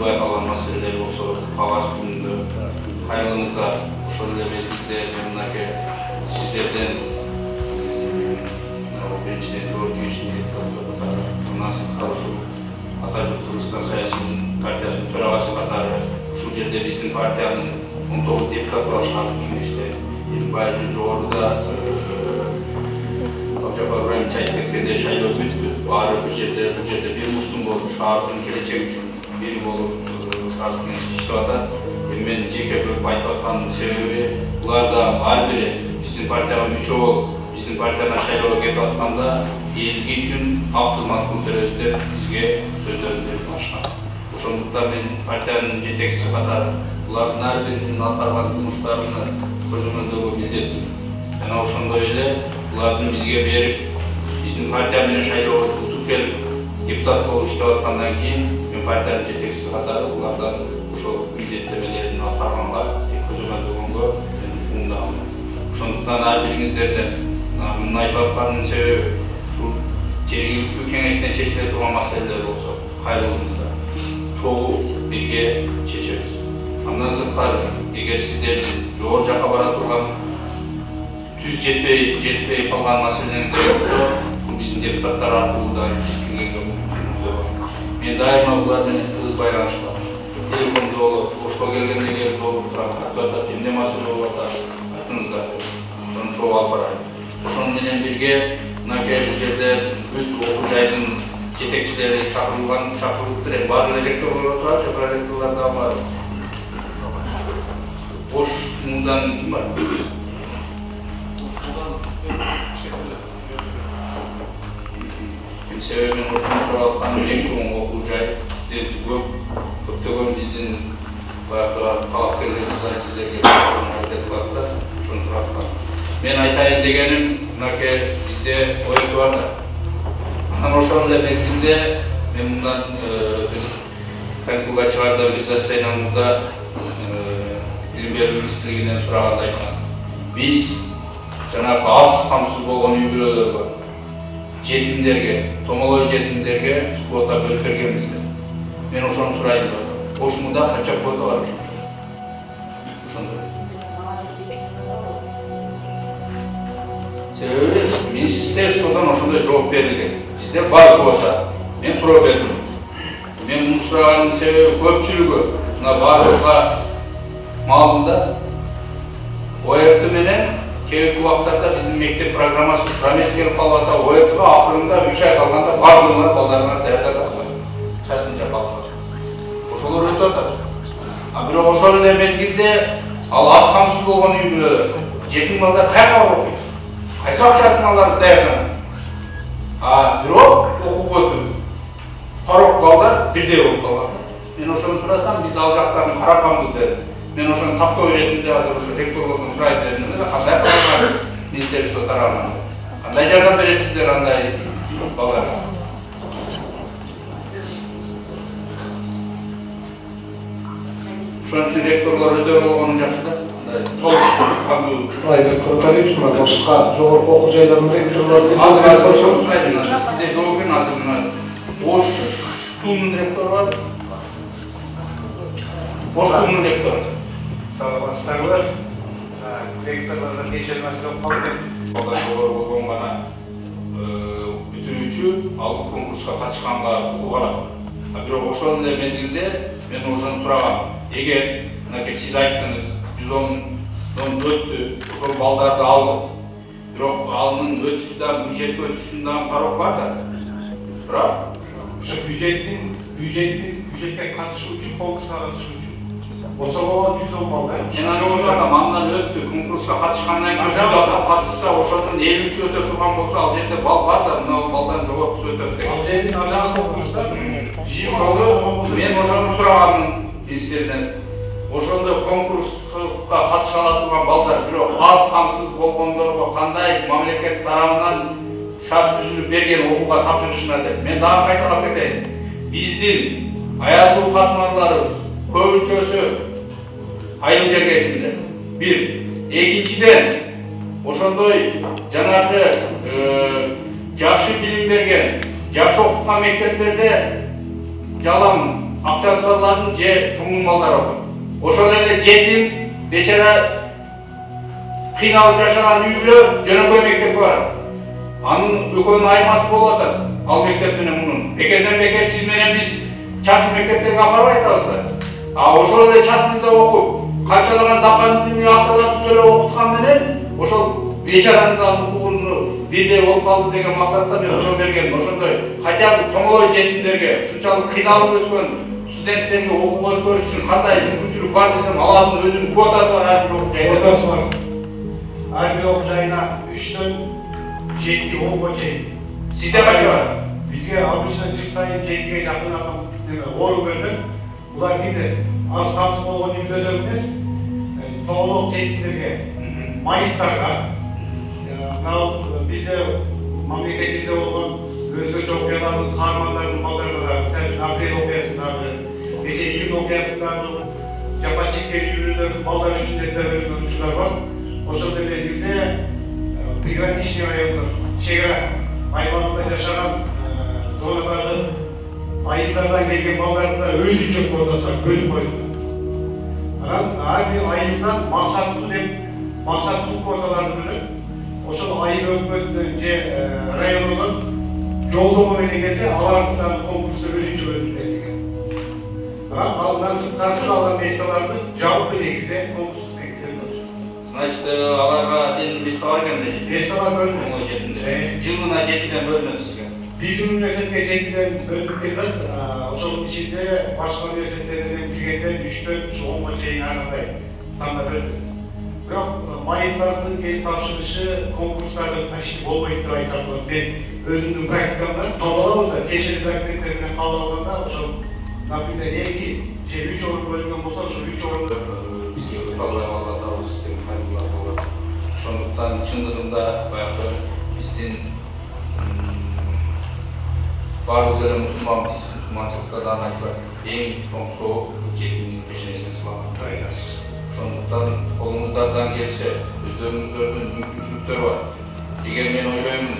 байкалган маселелер болсо кагаз түрүндө кайрылыңыздар. Ошол эле мезгилде мен мынакей сиздерден биринчиден жогорку кеңештин Насып Карусов Атажок Кыргызстан саясий партиясынын төрагасы катары ушул жерде биздин партиянын 19 депутаты бар шаардык кеңеште Элимбаев жогоруда Абжапар Ибраимович айтып кеткендей шайлоо бүттү. Баары ушул жерде бир муштум болуп шаардын келечеги үчүн бир болуп саздык менен атат. Мен жеке бөлүп айтып атканымдын себеби буларда ар бири биздин партияга мүчө болуп, биздин партиядан шайлоого кетип атканда элге үчүн ак кызмат кылып беребиз деп бизге сөздөрүн берип атышкан. Ошондуктан мен партиянын жетекчиси катары булардын ар биринин аткарган жумуштарына көзөмөлдөөгө милдеттүү. Жана ошондой эле булардын бизге берип, биздин партия менен шайлоого утуп келип, депутат болуп иштеп аткандан кийин мен партиянын жетекчиси катары булардан ошол милдеттемелерин аткарганга көзөмөлдөгөнгө мен угумдамын. Ошондуктан ар бириңиздерден муну айтып атканымдын себеби ушул жергиликтүү кеңештен чечиле турган маселелер болсо кайрылыңыздар. Чогуу бирге чечебиз. Андан сырткары, эгер сиздердин жогору жакка бара турган түз жетпей калган маселеңиздер болсо, бул биздин депутаттар аркылуу да чечилгенге мүмкүнчүлүгүбүз бар. Мен дайыма булар менен тыгыз байланышта. Телефонду болуп, ошко келгенде келип болуп турат, эмне маселе болуп атат, айтыңыздар. Ошону чогуу алып барайын. Ошону менен бирге мынакей бул жерде бүт окуу жайдын жетекчилери чакырылыптыр. Баары ректорлор турат, ректорлор да бар. Бош мындан ким бар? Себеби мен ошону сурап атканым эң чоң окуу жай, сиздерди көптөгөн биздин баягы талапкерлерибиз сиздерге аракет кылат да, ошону сурап аткам. Мен айтайын дегеним, мынакей бизде ОЭК бар да. Анан ошол эле мезгилде мен мындан Канкулга чыгарда бир заседаниеда билим берүү министрлигинен сураганда айткан. Биз жанагы аз камсыз болгон үй бүлөлөр бар. Жетимдерге, томолой жетимдерге квота бөлүп бергенбиз деп. Мен ошону сурайын да. Ошмуда канча квота бар? Ошондой. Себеби министерстводон ошондой жооп берилген. Бизде бар квота. Мен суроо бердим. Мен муну сураганымдын себеби көпчүлүгү мына баарыбызга маалым да. ОЭК менен кээинки убактарда биздин мектеп программасы промес келип калып атат. ОЭК акырында 3 ай калганда бардыгына балдарына даярдап атат. Чачын жапалып атат. Ошолор өтүп атат. А бирок ошол эле мезгилде ал аз камсыз болгон үй бүлөлөр, жетим балдар кайерге окуйт? Кайсы акчасын алар даярданат? А бирок окууга өтүп парок балдар бирдей болуп калган. Мен ошону сурасам, биз ал жактарын карапанбыз деп. Мен ошону тактоо иретинде азыр ошо ректорлордон сурайт дедим. Кандай кылган министерство тарабынан? Кандай жардам бересиздер андай балдарга? Ошон үчүн ректорлор өздөрү болгону жакшы да. Ректор Талиевич, башка жогорку окуу жайлардын ректорлору азыр ошону сурайт. Сизде жооп берин азыр мына Оштунун ректору бар. Оштунун ректору. Саламатсыздарбы? Ректорлордон кечээ маселе болуп калды. Балдар жогору болгон гана бүтүрүүчү ал конкурска катышканга укук алат. Бирок ошол эле мезгилде мен ошону сурагам. Эгер мынакей сиз айттыңыз 110дон өттү, ошол балдарды алдык. Бирок анын өтүшүнөн бюджетке өтүшүнөн парок бар да. Бирок бюджетке катышуу үчүн, конкурска катышуу үчүн. Ошого 110 балдар. Мындан өттү, конкурска катышкандан кийин 100 адам катышса, ошонун 50-си өтө турган болсо, ал жерде бал бар да, мына балдан жогоркусу өтөт деген. Ал жердин адам конкурста мен ошону сураганмын министрден. Ошондой конкурска катыша ала турган балдар, бирок аз камсыз болгондорго кандай мамлекет тарабынан шарт түзүлүп берген окууга тапшырышына деп. Мен дагы кайталап кетейин. Биздин аялдуу катмарларыбыз көбүнчөсү айыл жергесинде. Бир, экинчиден ошондой жанагы жакшы билим берген, жакшы окуткан мектептерде жалам акчасы барлардын же чоң малдары бар. Ошол эле жетим, бечара кыйналып жашаган үй бүлө жөнөкөй мектепке барат. Анын экөөнүн айырмасы болуп атат. Ал мектеп менен мунун. Бекерден бекер сиз менен биз частный мектептерге апарбай атабыз да. Ошол эле частныйда окуп, канчалаган дополнительный акчаларды төлөп окуткан менен ошол бечаранын да укугун бирдей болуп калды деген максатта мен ошо бергем. Ошондой хотя бы тоңолой жетимдерге, ушунчалык кыйналып өскөн студенттерге окууга өткөрүш үчүн кандай мүмкүнчүлүк бар десем, алардын өзүнүн квотасы бар ар бир окуу жайда. Квотасы бар. Ар бир окуу жайына 3төн 7-10га чейин. Сизде канча бар? Бизге обычно жыл сайын 7ге жакын адам орун бөлүнөт. Булар кийинде аз камсыз болгон үй бүлөлөр эмес, тоголок жетимдерге, майыптарга, bizde memleketimizde olan özgürlük okuyanların, kahramanların mallarına da, mesela April okuyasındadır, gece İlim okuyasındadır, capa çekleri yürürler, malların üstünde bölümler var. O sırada mezgilde приграничный районlar, şehre, hayvanında yaşanan donaları, ayıklardan gelen malların da öldü çok ortası var, bölüm boyunda. Her bir ayıktan maksatlı ortalarını bölüp, ошол айыл өкмөтүнүн районунун жолдому менен келсе алардын конкурста өзүнчө бөлүнүп деген. Бирок алдан сырткары алган месаларды жабып негизде конкурс негизде. Значит, аларга ден места бар экен. Месалар бөлүнөт. Жылына 7ден бөлүнөт сизге. Биздин университетке 7ден бөлүнүп кетет. Ошонун ичинде башка университеттерден киргенде 3төн 10га чейин андай санда бөлүнөт. Бирок майыптардын келип тапшырышы конкурстарды почти болбойт деп айтсам болот. Мен өзүмдүн практикамда кабыл алабыз да, текшерип документтер менен кабыл алганда ошол, например, 2 же 3 орун бөлүнгөн болсо, ошо 3 орунду бизге кабылдай алганыбыз деген кайрылар болот. Ошондуктан чындыгында баягы биздин баарыбыз эле мусулманбыз, мусулманчылыкта айтпайт. Эң чоң соо жетимдин пешенесине сыланган. Сондықтан қолыңыздардан келсе, өздеріңіздердің мүмкіншіліктер бар. Егер мен ойлаймын,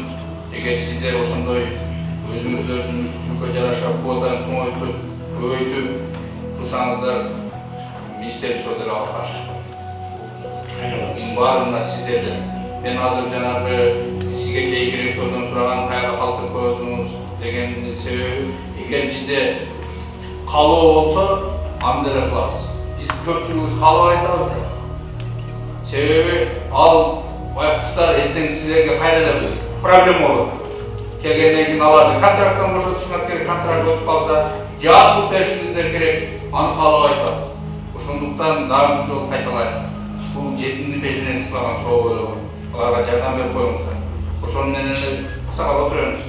егер сіздер ошондой өзіңіздердің мүмкіншілікке жараша квотаны чоңойтуп, көбөйтүп турсаңыздар, министерстводон алып каршы. Баарына сиздердин. Мен азыр жанагы сизге чейкиректерден сураган кайга калтырып коесуңуз деген себеби, эгер бизде калоо болсо, анда эле кылабыз. Көпчүлүгүбүз калып айтабыз да. Себеби ал байкуштар эртең силерге кайра эле проблема болот. Келгенден кийин аларды контракттан бошотушуңар керек, контракт өтүп калса, же аз пул беришиңиздер керек, аны калып айтабыз. Ошондуктан дагы бир жолу кайталайм. Бул жетимдин пешенен сылаган соо болот. Аларга жардам берип коюңуздар. Ошону менен эле кысакап отурабыз.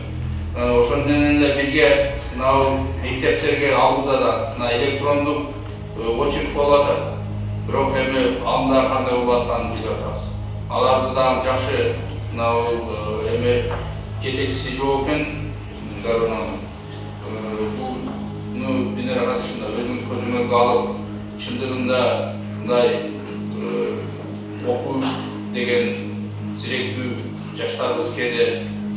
Ошону менен эле бирге мынау мектептерге алууда да электрондук очередь болуп атат. Бирок эми андар кандай болуп атканын билбей атабыз. Аларды дагы жакшы мынау эми жетекчиси жок экен. Буну бинер катышында өзүңүз көзөмөлгө алып, чындыгында мындай окуу деген зеректүү жаштарыбыз кээде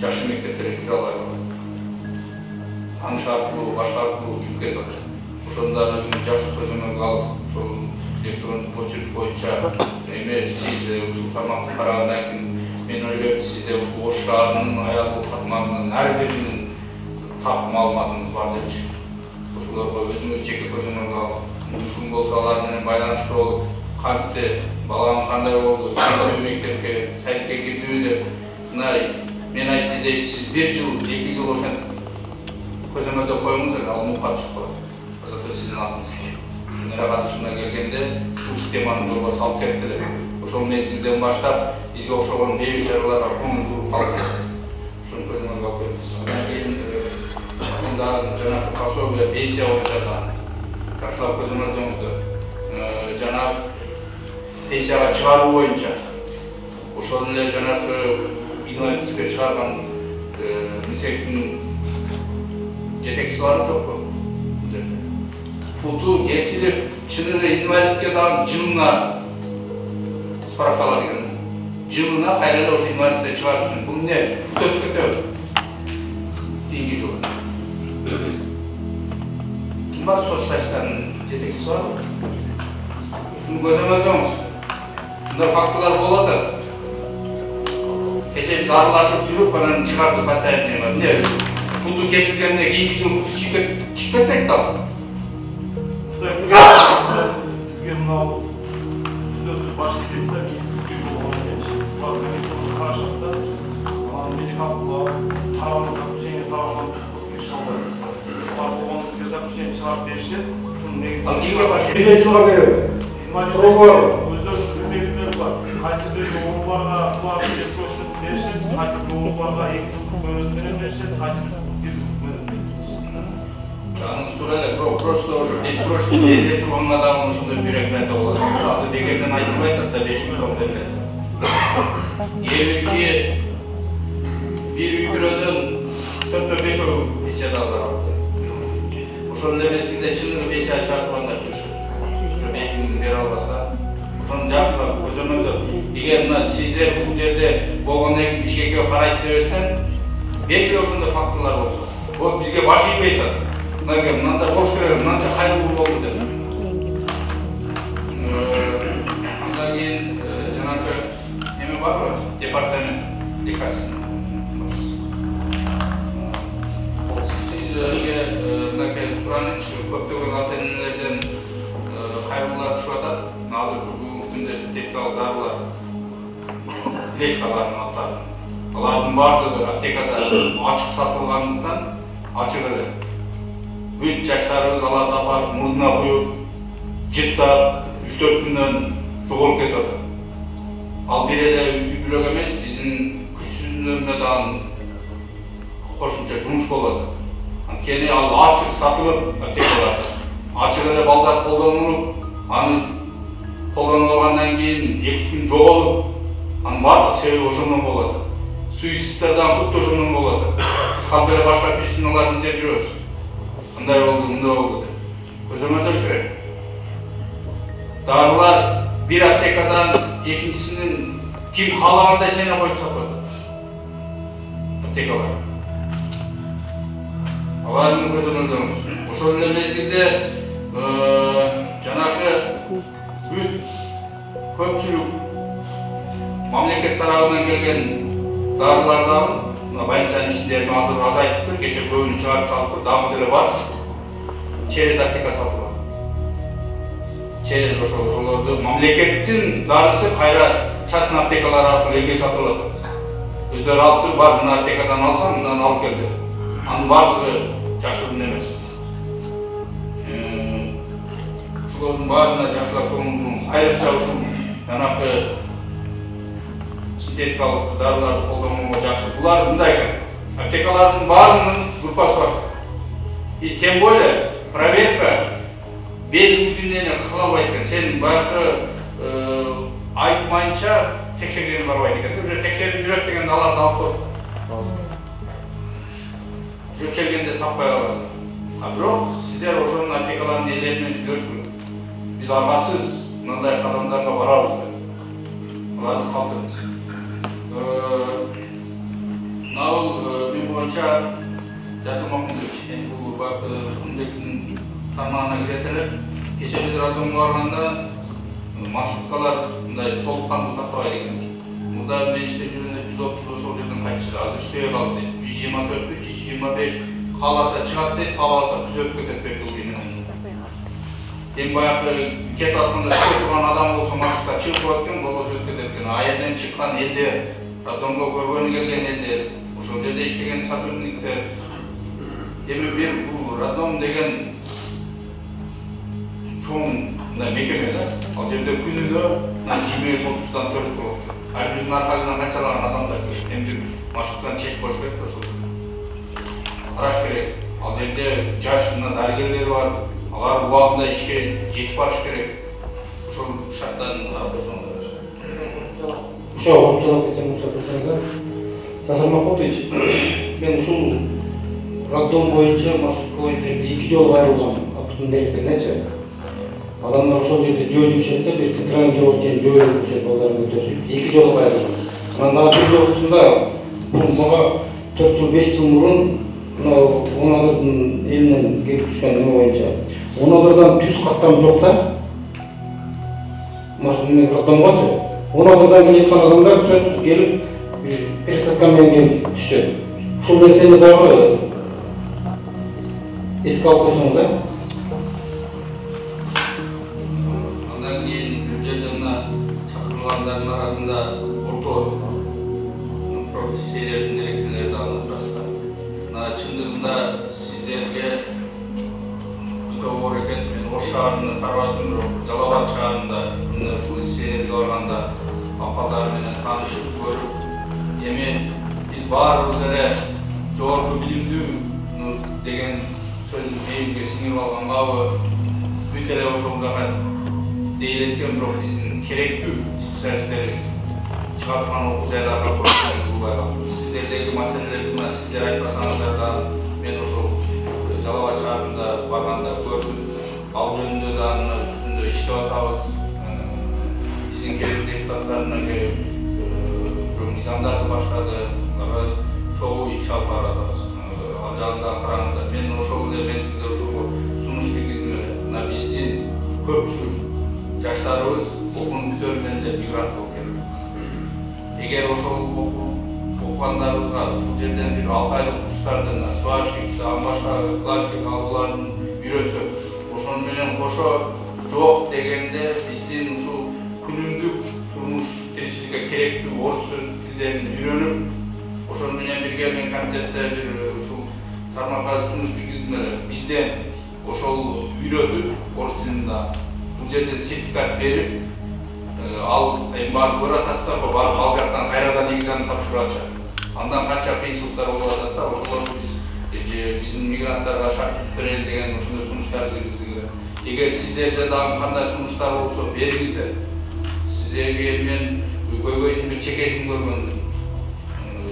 жакшы мектептерге кире албай калат. Таныш аркылуу, башка аркылуу кирип кетип атат. Ошондо өзүңүз жакшы көзөмөлгө алып, ошол электрондук очередь боюнча эми сиз ушул тармакты карагандан кийин мен ойлойм, сизде ушул Ош шаарынын аялдык катмагынын ар биринин так маалыматыңыз бар депчи. Ошолорго өзүңүз жеке көзөмөлгө алып, мүмкүн болсо алар менен байланышта болуп, кантип балам кандай болду, кантип мектепке, сайтке кирдиби деп, мындай мен айтты дейсиз, 1 жыл, 2 жыл ошентип көзөмөлдөп коюңуз, ал мукка түшүп коет. Sizin aklınızda. Nere katışına gelgende bu sistemanın yolga salıp kettiler. Ошол mezgilden başlap bizge okşoğun beybi çarılara konuğun durup kaldı. Şunu közünden kalk etmiş. Bunda janakı Kasoviya pensiya oyuncarda karşılap közünden janak pensiyaga çıkarуу boyunca ошол эле жанакы инвалидтерге чыгарган мисектин жетекчиси бар жокпу? Футу кесилип, чыныгы инвалидке дагы жылына справкалар деген. Жылына кайра эле ошо инвалидтерди чыгарыш үчүн бул эмне? Пут өсүп кетеби? Дейинги жок. Ким бар, соцсайттардың жетекшісі бар. Şunu gözlemediyoruz. Şunda faktlar болады. Gece biz arılaşıp жүріп, bana çıkartıp hastaneye var. Ne? Kutu kesilgeninde keyingi жыл kutu çıkıp etmek de aldı. Sizge mınау düzdördür başı ketsen iyisi olan genç. Var komisyonun karşılıkta medikal paramızda şeyini paramızda kısmı geçişallarız. Var bu onu bizge zapışeni çıkarıp verişi. Şunun negizinde... Algıyla başı. Bir de yılga veriyor. Özdörümüzün belirleri var. Qaysi bir doğumlarga var besroçluk verişi, qaysi doğumlarga eksiklik bölümünün verişi, qaysi bir Натурально, просто уже бессрочно делить, вам надо уже до бюрократии было. А ты дегенерно найдешь это, да вещь сам делает. Елки bir ülkeden 4-5 euro geçer aldı. Uşanın demeskinde çınırı 5 ay çarpılanlar düşür. 5 bin lira almasa. Uşanın жақсылап көзөмөлдө. Эгер мына сиздер ушул жерде болгондон кийин Бишкекке карайт деп өстен, белгилүү ошондой фактылар болсо. Вот бизге баш ийбей атат. Мынандай бош керек, мынандай кайрылуу болду деп. Андан кийин жанагы неме барбы? Департамент лекарства. Сизге мынакей сураныч көптөгөн ата-энелерден кайрылуулар түшүп атат. Азыркы бүгүнкү күндө синтетикалык дарылар лескалардын аттары. Алардын бардыгы аптекада ачык сатылгандыктан ачык эле. Бүт жаштарыбыз аларды апарып мурдуна коюп, жыттап, 3-4 күндөн жоголуп кетип атат. Ал бир эле үй-бүлөк эмес, биздин күчсүзлөрүнө дагы кошумча жумуш болот. Анткени ал ачык сатылып, аптекаларда ачык эле балдар колдонулуп, аны колдонуп алгандан кийин 2 күн жоголуп, анын бардык себеби ошондон болот. Суицидтерден куту ошондон болот. Биз кантип эле башка причиналарды издеп жүрөбүз. Мындай болду, мындай болду деп. Көзөмөлдөш керек. Дарылар bir аптекадан экинчисинин ким каалагандай сене коюп сатат. Аптекалар. Алардын көзөмөлдөңүз. Ошол эле мезгилде жанагы бүт көпчүлүк мамлекет тарабынан келген дарылардан больницанын ичиндерин азыр азайтыптыр, кече көбүнү чыгарып салыптыр, дагы деле бар. Через аптека сатылат. Через ошолорду мамлекеттин дарысы кайра частный аптекалар аркылуу элге сатылат. Өздөрү алып туруп, бар мына аптекадан алсам, мындан алып келди. Анын бардыгы жакшырын эмес. Ошолордун баарына жакшылап көңүл буруңуз. Айрыкча ушул жанагы синтетикалык дарыларды колдонууга жакшы. Булар мындай экен. Аптекалардын баарынын группасы бар. И тем более проверка без изменения кылабайт экен. Сен баягы айтмайынча текшергени барбайт экен. Уже текшерип жүрөт дегенде аларды алып коюп. Уже келгенде таппай каласың. А бирок сиздер ошонун аптекалардын ээлери менен сүйлөшкүлө. Биз аргасыз мындай кадамдарга барабыз. Аларды калтырабыз. Мынау мен боюнча жасамакмын бул Сунбектин тармагына кирет эле. Кече биз радионго барганда маршруткалар мындай толуккандуу таппайт экен. Мында мен иштеп жүргөндө 130 ошол жерден кайтчу. Азыр иштебей калды. 124, 125 кааласа чыгат дейт, кааласа түзөтүп кетет деп менен. Эми баягы кет атканда чыгып турган адам болсо маршрутка чыгып аткен, болбосо өтүп кетет экен. Айерден чыккан элдер, радионго көргөнү келген элдер, ошол жерде иштеген сотрудниктер. Эми бир бул радион деген чоң мекеме да. Ал жерде күнүнө 20-30дан төрт болот. Ар биздин аркасынан канчалаган адамдар жүрөт. Эми бир маршруттан чечип коюш керек ошол. Караш керек. Ал жерде жаш дарыгерлер бар. Алар убагында ишке жетип барыш керек. Ошол шарттарын карап койсоңуздар. Ошо ортолук кеткен Тазармак Отыч, мен ушул роддом боюнча, маршрутка боюнча 2 жол кайрылган аптын делгенечи. Адамдар ошол жерде жөө жүрүшөт да, бир центральный жол үчүн жөө жүрүшөт, балдарын өтүшүп, 2 жол кайрылган. Анан бир жолусунда бул мага 4 жыл 5 жыл мурун мына 10 элинен келип түшкөн неме боюнча Onalardan tüz kattam yok da. Maşını kattam kaçı. Onalardan gelecek adamlar söz gelip пересадкамен gelip düşüyor. Şu mesele daha eski alkosunu da. Ondan keyin Gülce'den çakırılanların arasında orta profesörlerin direktörleri de anlatırlar. Çındırında sizlerge doğru eken, o şaharını Karvat'ın Calabat şaharında liselerge oranda apalarıyla tanışıp görüp yemin biz bağırırız ere doğru bilimdi degen sözün deyimge sinir olgan gavı bütele oşolgaga değil etken bir bizim kerekli spesialistlerimiz çıkartman okuzaylarga koşuyoruz bulayla. Sizlerdeki meselelerden sizler aytmasanızlar da ben oşol Calabat şaharında barganda gördüm. Al jönündө da üstünde işlep atabız. Bizim kerekli deputatlarına mizandardı başladı. Çoğu iş alып baratабыз. Алжазда караңыздар. Мен ошол эле сунуш киргиздим эле. Мына биздин көпчүлүк жаштарыбыз окууну бүтөрү менен эле мигрант болуп келет. Эгер ошол окугандарыбызга бул жерден бир 6 айлык курстардан сварщик, башка кладчик алууларын үйрөтсөк, ошону менен кошо жок дегенде биздин ушул күнүмдүк турмуш тиричиликке керектүү орус сөз тилдерин үйрөнүп, ошону менен бирге мен комитетте бир ушул тармакка сунуш киргиздим эле. Бизден ошол үйрөтүп, орус тилин да бул жерден сертификат берип, ал эми барып көрүп атасыздарбы, барып ал жактан кайрадан экзамен тапшырып атышат. Андан канча кыйынчылыктар болуп атат да, ошолорду биздин мигранттарга шарт түзүп берели деген ошондой сунуштарды киргиздик. Эгер сиздерде дагы кандай сунуштар болсо бериңиздер. Сиздерге мен көйгөйдүн бир чекесин көргөн,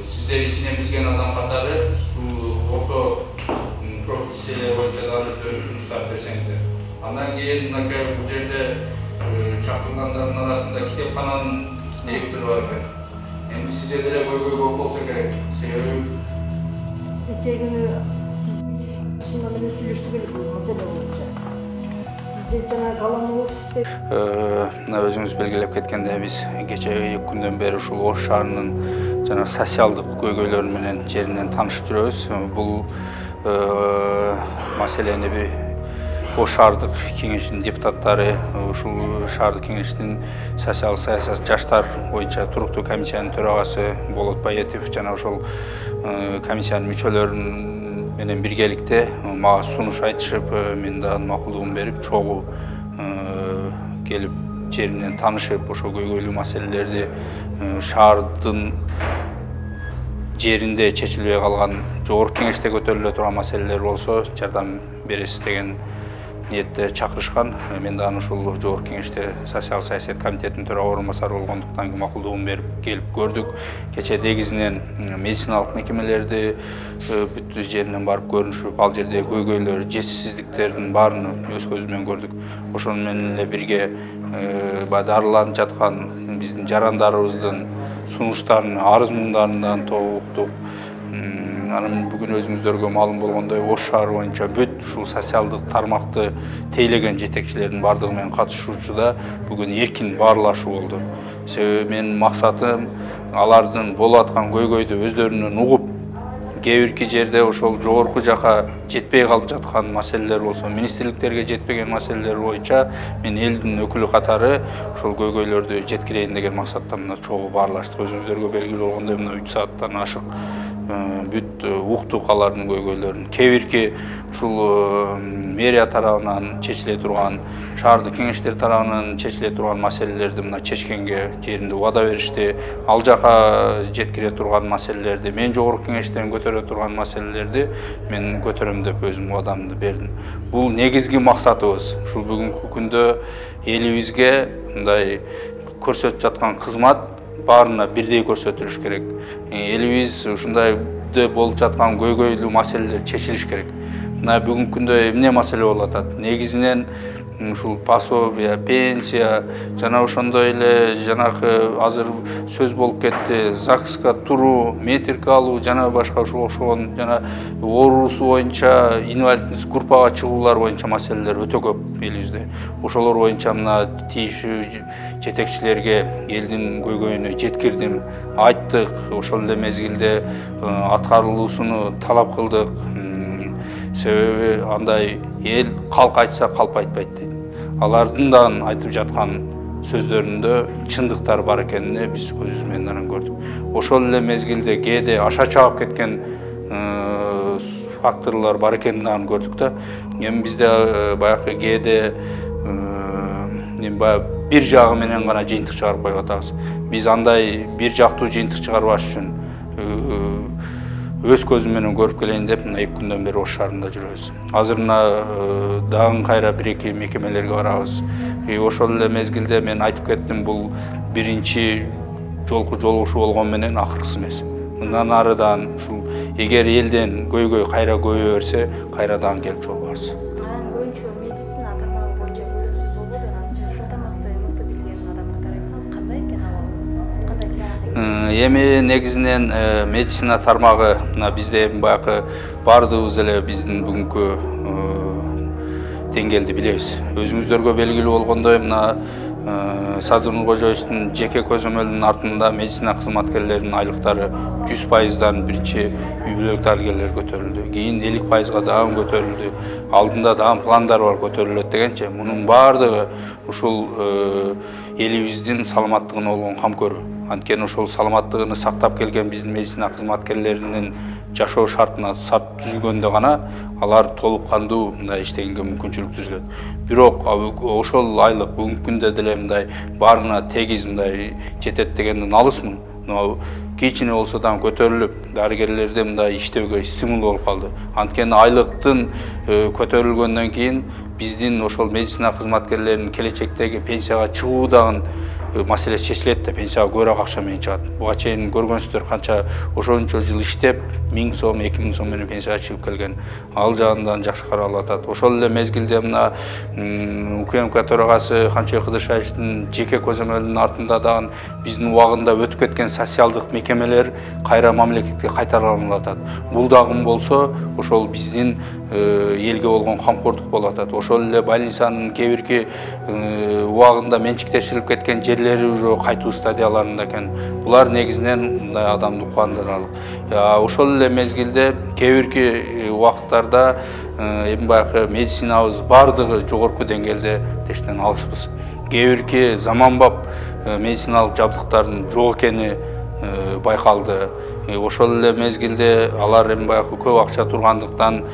сиздер ичинен билген адам катары орто профессиялар боюнча дагы сунуштар берсеңиздер. Андан кийин мынакей бул жерде чакырылгандардын арасында китепкананын директору бар экен. Эми сизде деле көйгөй көп болсо керек. Себеби кечээ күнү биз шына менен сүйлөштүк эле бул маселе боюнча. Бизде жана каламы офисте мына өзүңүз белгилеп кеткендей биз кечээ 2 күндөн бери ушул Ош шаарынын жана социалдык көйгөйлөрү менен жеринен таанышып жүрөбүз. Бул маселени бир Ош шаардык кеңешинин депутаттары, ушул шаардык кеңештин социалдык саясат жаштар боюнча туруктуу комиссиянын төрагасы Болот Байетов жана ошол комиссиянын мүчөлөрү менен биргеликте мага сунуш айтышып, мен да макулдугун берип, чогуу келип жеринен таанышып, ошол көйгөйлүү маселелерди шаардын жеринде чечилбей калган, жогорку кеңеште көтөрүлө турган маселелер болсо жардам бересиз деген ниетте чакырышкан. Мен да ушул жогорку кеңеште социалдык саясат комитетинин төрага орун басары болгондуктан макулдугун берип келип көрдүк. Кечээ негизинен медициналык мекемелерди бүт жеринен барып көрүнүшүп, ал жердеги көйгөйлөр, жетишсиздиктердин баарын өз көзү менен көрдүк. Ошону менен эле бирге дарыланып жаткан биздин жарандарыбыздын сунуштарын, арыз муңдарынан уктук. Анан бүгүн өзүңүздөргө маалым болгондой Ош шаары боюнча бүт ушул социалдык тармакты тейлеген жетекчилердин бардыгы менен катышуучуда бүгүн эркин баарлашуу болду. Себеби менин максатым алардын болуп аткан көйгөйдү өздөрүнөн угуп, кээ бирки жерде ошол жогорку жака жетпей калып жаткан маселелер болсо, министрликтерге жетпеген маселелер боюнча мен элдин өкүлү катары ошол көйгөйлөрдү жеткирейин деген максатта мына чогуу баарлаштык. Өзүңүздөргө белгилүү болгондой мына 3 сааттан ашык бүт уктук алардын көйгөйлөрүн. Кээ бирки ушул мэрия тарабынан чечиле турган, шаардык кеңештер тарабынан чечиле турган маселелерди мына чечкенге жеринде убада беришти. Ал жака жеткире турган маселелерди, мен жогорку кеңештен көтөрө турган маселелерди мен көтөрөм деп өзүм убадамды бердим. Бул негизги максатыбыз. Ушул бүгүнкү күндө элибизге мындай көрсөтүп жаткан кызмат баарына бирдей көрсөтүлүш керек. Элибиз ушундай болуп жаткан көйгөйлүү маселелер чечилиш керек. Мына бүгүнкү күндө эмне маселе болуп атат? Негизинен ушул пособие, пенсия, жана ошондой эле жанагы азыр сөз болуп кетти, ЗАГСка туруу, метирке алуу, жана башка ушуга окшогон жана оорусу боюнча, инвалидность группага чыгуулар боюнча маселелер өтө көп элибизде. Ошолор боюнча мына тийиштүү жетекчилерге элдин көйгөйүнө жеткирдим, айттык, ошол эле мезгилде аткарылуусуну талап кылдык. Себеби андай эл калк айтса калп айтпайт дейт. Алардын да айтып жаткан сөздөрүндө чындыктар бар экенине биз көзүбүз менен көрдүк. Ошол эле мезгилде кээде аша чаап кеткен факторлор бар экенин көрдүк да. Эми бизде баягы кээде бир жагы менен гана жыйынтык чыгарып коюп атабыз. Биз андай бир жактуу жыйынтык чыгарбаш үчүн өз көзүм менен көрүп келейин деп 2 күндөн бери Ош шаарында жүрөбүз. Азыр мына дагы кайра 1-2 мекемелерге барабыз. Ошол эле мезгилде мен айтып кеттим, бул биринчи жолку жолугушуу болгон менен акыркысы эмес. Мындан арыдан ушул эгер элден көйгөй кайра көбөйө берсе, кайрадан келип жолубарбыз. Анын боюнча медицина тармагы боюнча бөлүмсүз болбойт. Анан сиз ушул тармакты мыкты билген адам катары айтсаңыз, кандай экен ал? Кандай кыянат? Эми негизинен медицина тармагы мына бизде баягы бардыгыбыз эле биздин бүгүнкү деңгээлди билебиз. Өзүңүздөргө белгилүү болгондой мына Садыр Кожоевичтин жеке көзөмөлүнүн артында медицина кызматкерлеринин айлыктары 100%дан биринчи үй бүлөлүк дарыгерлер көтөрүлдү. Кийин 50%га дагы көтөрүлдү. Алдында дагы пландар бар көтөрүлөт дегенче. Мунун баардыгы ушул элибиздин саламаттыгына болгон камкөрүү. Анткени ошол саламаттыгын сактап келген биздин медицина кызматкерлеринин жашоо шартына түзүлгөндө гана алар толук кандуу мындай иштегенге мүмкүнчүлүк түзүлөт. Бирок ошол айлык бүгүнкү күндө деле мындай баарына тегиз мындай жетет дегенден алысмын. Кичине болсо да көтөрүлүп, дарыгерлерде мындай иштөөгө стимул болуп калды. Анткени айлыктын көтөрүлгөндөн кийин биздин ошол медицина кызматкерлеринин келечектеги пенсияга чыгуу дагы маселеси чечилет да, пенсияга көбүрөөк акча менен чыгат. Буга чейин көргөнсүздөр канча ошончо жыл иштеп 1000 сом, 2000 сом менен пенсияга чыгып келген. Ал жагынан жакшы каралып атат. Ошол эле мезгилде мына УКМК төрагасы Камчыбек Кыдыршаевичтин жеке көзөмөлүнүн артында дагы биздин убагында өтүп кеткен социалдык мекемелер кайра мамлекетке кайтарылып атат. Бул дагы болсо ошол биздин элге болгон камкордук болуп атат. Ошол эле больницанын кээ бирки убагында менчиктешилип кеткен жерлери уже кайтуу стадияларында экен. Булар негизинен мындай адамды кубандырарлык. Ошол эле мезгилде кээ бирки убакыттарда эми баягы медицинабыз бардыгы жогорку деңгээлде дештен алыспыз. Кээ бирки заманбап медициналык жабдыктардын жок экени байкалды. Ошол эле мезгилде алар эми баягы көп акча тургандыктан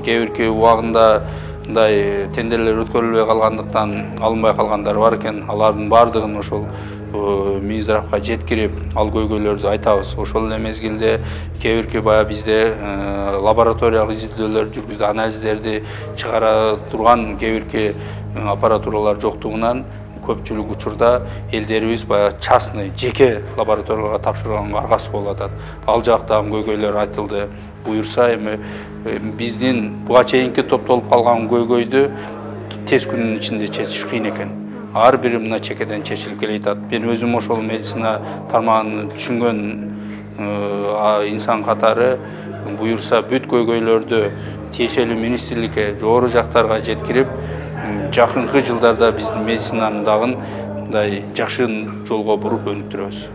кээ бирки убагында мындай тендерлер өткөрүлбөй калгандыктан алынбай калгандар бар экен. Алардын бардыгын ошол Минздравга жеткирип, ал көйгөйлөрдү айтабыз. Ошол эле мезгилде кээ бирки баягы бизде лабораториялык изилдөөлөр жүргүздү, анализдерди чыгара турган кээ бирки аппаратуралар жоктугунан көпчүлүк учурда элдерибиз баягы частный, жеке лабораторияга тапшырганга аргасы болуп атат. Ал жактагы көйгөйлөр айтылды. Буюрса эми биздин буга чейинки топтолуп калган көйгөйдү тез күнүнүн ичинде чечиш кыйын экен. Ар бири мына чекеден чечилип келет. Мен өзүм ошол медицина тармагын түшүнгөн инсан катары буюрса бүт көйгөйлөрдү тиешелүү министрликке, жогору жактарга жеткирип, жакынкы жылдарда биздин медицинанын дагы мындай жакшы жолго буруп өнүктүрөбүз.